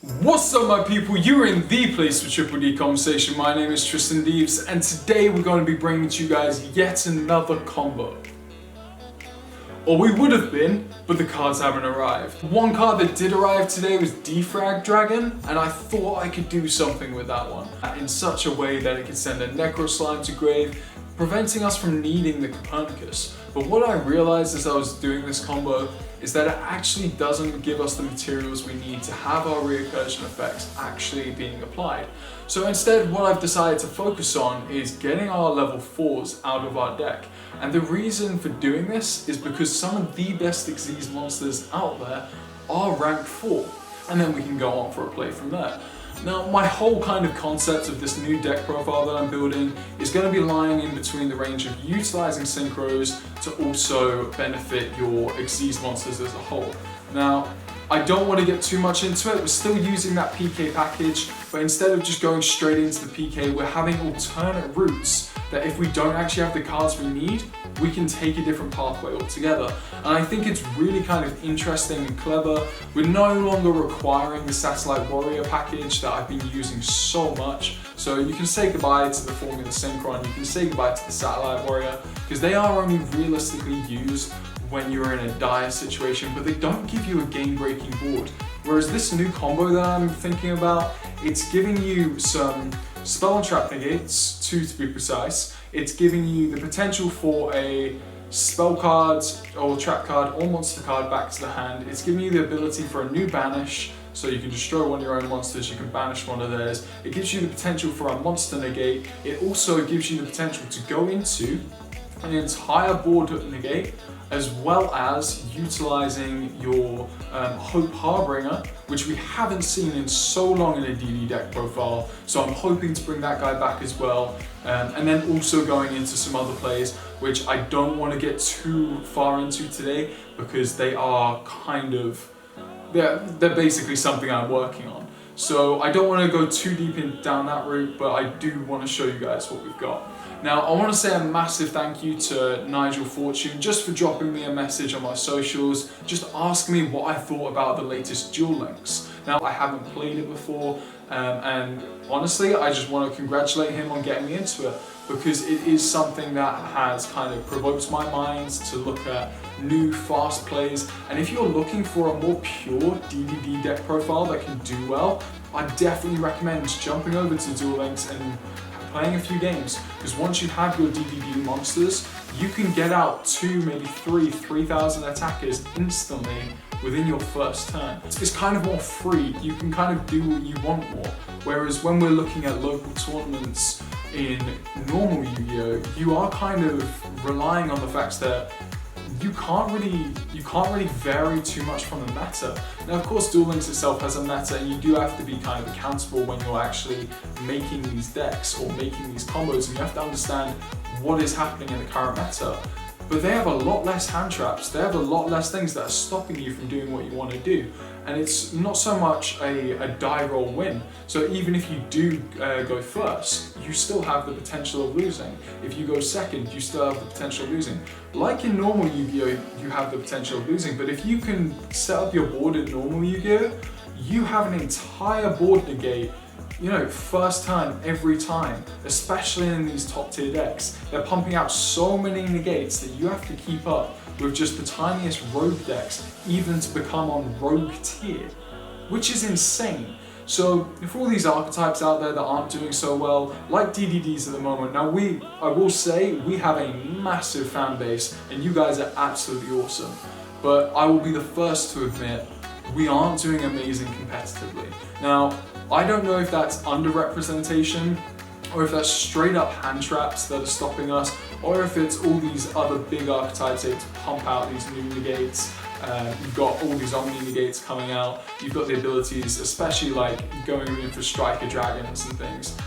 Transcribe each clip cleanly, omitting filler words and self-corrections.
What's up my people, you're in the place for Triple D Conversation. My name is Tristan Deves and today we're going to be bringing to you guys yet another combo. Or we would have been, but the cards haven't arrived. One card that did arrive today was Defrag Dragon, and I thought I could do something with that one in such a way that it could send a Necro Slime to grave, preventing us from needing the Copernicus. But what I realized as I was doing this combo is that it actually doesn't give us the materials we need to have our recursion effects actually being applied. So instead, what I've decided to focus on is getting our level 4s out of our deck. And the reason for doing this is because some of the best Xyz monsters out there are rank 4. And then we can go on for a play from there. Now, my whole kind of concept of this new deck profile that I'm building is going to be lying in between the range of utilizing synchros to also benefit your Xyz monsters as a whole. Now, I don't want to get too much into it, we're still using that PK package, but instead of just going straight into the PK, we're having alternate routes that if we don't actually have the cards we need, we can take a different pathway altogether. And I think it's really kind of interesting and clever. We're no longer requiring the Satellite Warrior package that I've been using so much. So you can say goodbye to the Formula Synchron, you can say goodbye to the Satellite Warrior, because they are only realistically used when you're in a dire situation, but they don't give you a game-breaking board. Whereas this new combo that I'm thinking about, it's giving you some spell and trap negates, 2 to be precise. It's giving you the potential for a spell card or trap card or monster card back to the hand. It's giving you the ability for a new banish, so you can destroy one of your own monsters, you can banish one of theirs. It gives you the potential for a monster negate. It also gives you the potential to go into an entire board negate, as well as utilizing your Hope Harbinger, which we haven't seen in so long in a DD deck profile. So I'm hoping to bring that guy back as well. And then also going into some other plays, which I don't want to get too far into today because they are kind of, they're basically something I'm working on. So I don't want to go too deep down that route, but I do want to show you guys what we've got. Now, I want to say a massive thank you to Nigel Fortune just for dropping me a message on my socials, just asking me what I thought about the latest Duel Links. Now, I haven't played it before, and honestly, I just want to congratulate him on getting me into it, because it is something that has kind of provoked my mind to look at new fast plays. And if you're looking for a more pure DDD deck profile that can do well, I definitely recommend jumping over to Duel Links and playing a few games, because once you have your DDD monsters, you can get out 2, maybe 3,000 attackers instantly within your first turn. It's kind of more free, you can kind of do what you want more. Whereas when we're looking at local tournaments in normal Yu-Gi-Oh!, you are kind of relying on the fact that you can't really vary too much from the meta. Now, of course, Duel Links itself has a meta, and you do have to be kind of accountable when you're actually making these decks or making these combos, and you have to understand what is happening in the current meta. But they have a lot less hand traps, they have a lot less things that are stopping you from doing what you want to do. And it's not so much a die roll win. So even if you do go first, you still have the potential of losing. If you go second, you still have the potential of losing. Like in normal Yu-Gi-Oh, you have the potential of losing, but if you can set up your board in normal Yu-Gi-Oh, you have an entire board negate, first turn every time, especially in these top tier decks. They're pumping out so many negates that you have to keep up with just the tiniest rogue decks, even to become on rogue tier, which is insane. So for all these archetypes out there that aren't doing so well, like DDDs at the moment, now I will say, we have a massive fan base and you guys are absolutely awesome. But I will be the first to admit, we aren't doing amazing competitively. Now, I don't know if that's underrepresentation, or if that's straight up hand traps that are stopping us, or if it's all these other big archetypes that pump out these new negates. You've got all these Omni negates coming out, you've got the abilities, especially like going in for Striker Dragons and things,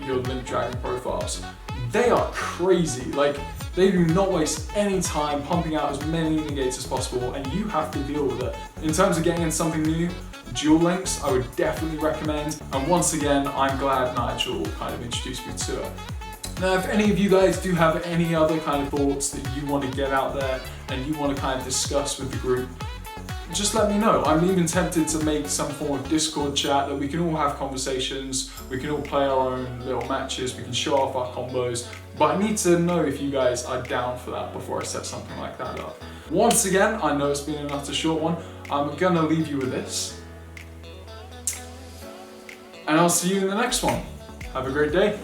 your Link Dragon profiles. They are crazy, like they do not waste any time pumping out as many negates as possible, and you have to deal with it. In terms of getting in something new, Duel Links I would definitely recommend, and once again I'm glad Nigel kind of introduced me to it. Now, if any of you guys do have any other kind of thoughts that you want to get out there and you want to kind of discuss with the group, just let me know. I'm even tempted to make some form of Discord chat that we can all have conversations, we can all play our own little matches, we can show off our combos, but I need to know if you guys are down for that before I set something like that up. Once again, I know it's been an utter short one, I'm gonna leave you with this. And I'll see you in the next one. Have a great day.